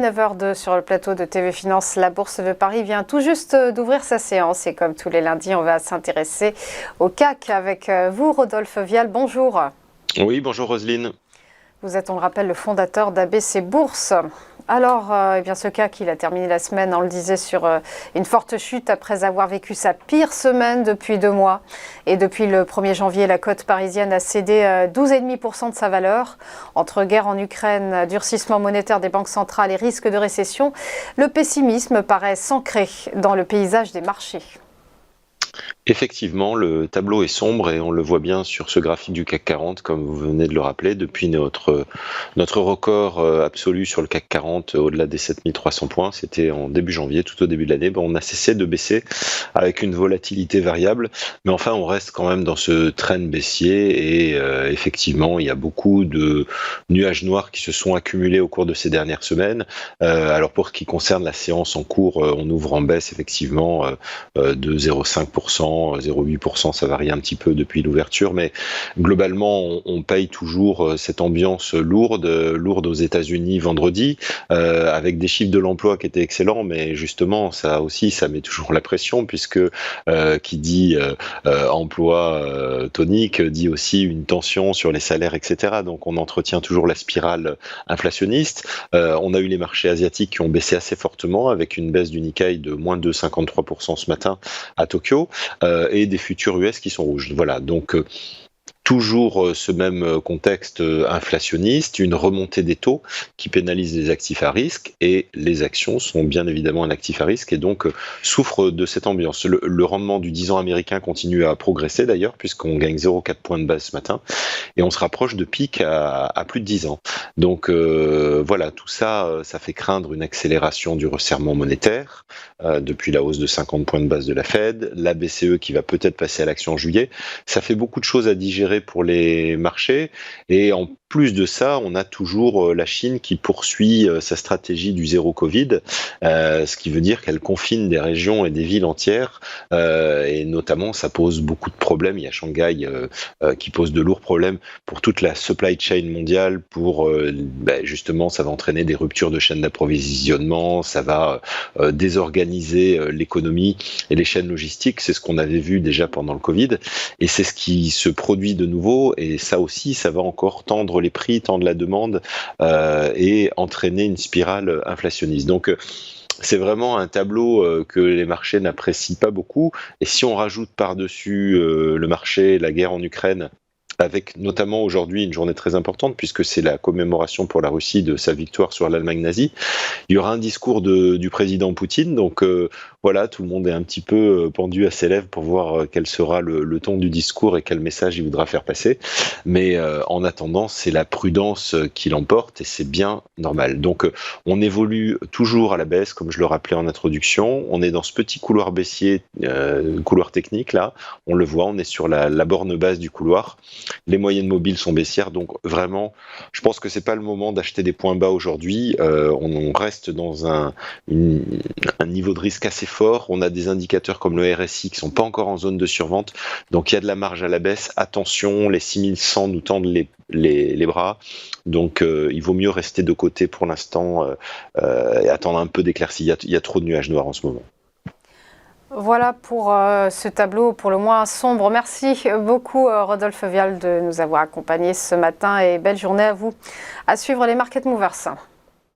9h02 sur le plateau de TV Finance. La Bourse de Paris vient tout juste d'ouvrir sa séance et comme tous les lundis, on va s'intéresser au CAC avec vous, Rodolphe Vial. Bonjour. Oui, bonjour Roselyne. Vous êtes, on le rappelle, le fondateur d'ABC Bourse. Alors, ce CAC, il a terminé la semaine, on le disait, sur une forte chute après avoir vécu sa pire semaine depuis 2 mois. Et depuis le 1er janvier, la cote parisienne a cédé 12,5% de sa valeur. Entre guerre en Ukraine, durcissement monétaire des banques centrales et risque de récession, le pessimisme paraît s'ancrer dans le paysage des marchés. Effectivement, le tableau est sombre et on le voit bien sur ce graphique du CAC 40, comme vous venez de le rappeler, depuis notre record absolu sur le CAC 40 au-delà des 7300 points, c'était en début janvier, tout au début de l'année. On a cessé de baisser avec une volatilité variable, mais enfin on reste quand même dans ce trend baissier et effectivement il y a beaucoup de nuages noirs qui se sont accumulés au cours de ces dernières semaines. Alors pour ce qui concerne la séance en cours, on ouvre en baisse effectivement de 0,5%. 0,8%, ça varie un petit peu depuis l'ouverture, mais globalement, on paye toujours cette ambiance lourde aux États-Unis vendredi, avec des chiffres de l'emploi qui étaient excellents, mais justement, ça aussi, ça met toujours la pression, puisque qui dit emploi tonique dit aussi une tension sur les salaires, etc. Donc, on entretient toujours la spirale inflationniste. On a eu les marchés asiatiques qui ont baissé assez fortement, avec une baisse du Nikkei de moins de 2,53% ce matin à Tokyo. Et des futurs US qui sont rouges. Voilà, donc toujours ce même contexte inflationniste, une remontée des taux qui pénalise les actifs à risque, et les actions sont bien évidemment un actif à risque et donc souffrent de cette ambiance. Le rendement du 10 ans américain continue à progresser d'ailleurs, puisqu'on gagne 0,4 points de base ce matin, et on se rapproche de pics à plus de 10 ans. Donc voilà, tout ça, ça fait craindre une accélération du resserrement monétaire depuis la hausse de 50 points de base de la Fed, la BCE qui va peut-être passer à l'action en juillet. Ça fait beaucoup de choses à digérer pour les marchés, et en plus de ça, on a toujours la Chine qui poursuit sa stratégie du zéro Covid, ce qui veut dire qu'elle confine des régions et des villes entières, et notamment ça pose beaucoup de problèmes. Il y a Shanghai qui pose de lourds problèmes pour toute la supply chain mondiale, pour justement ça va entraîner des ruptures de chaînes d'approvisionnement, ça va désorganiser l'économie et les chaînes logistiques. C'est ce qu'on avait vu déjà pendant le Covid, et c'est ce qui se produit de nouveau, et ça aussi, ça va encore tendre les prix, tendre la demande et entraîner une spirale inflationniste. Donc c'est vraiment un tableau que les marchés n'apprécient pas beaucoup, et si on rajoute par-dessus le marché, la guerre en Ukraine, avec notamment aujourd'hui une journée très importante puisque c'est la commémoration pour la Russie de sa victoire sur l'Allemagne nazie. Il y aura un discours du président Poutine, donc voilà, tout le monde est un petit peu pendu à ses lèvres pour voir quel sera le ton du discours et quel message il voudra faire passer. Mais en attendant, c'est la prudence qui l'emporte, et c'est bien normal. Donc on évolue toujours à la baisse, comme je le rappelais en introduction. On est dans ce petit couloir baissier, couloir technique là, on le voit, on est sur la borne basse du couloir. Les moyennes mobiles sont baissières, donc vraiment, je pense que c'est pas le moment d'acheter des points bas aujourd'hui. On reste dans un niveau de risque assez fort. On a des indicateurs comme le RSI qui sont pas encore en zone de survente, donc il y a de la marge à la baisse. Attention, les 6100 nous tendent les bras, donc il vaut mieux rester de côté pour l'instant et attendre un peu d'éclaircie. Il y a trop de nuages noirs en ce moment. Voilà pour ce tableau pour le moins sombre. Merci beaucoup Rodolphe Vial de nous avoir accompagnés ce matin, et belle journée à vous. À suivre les Market Movers.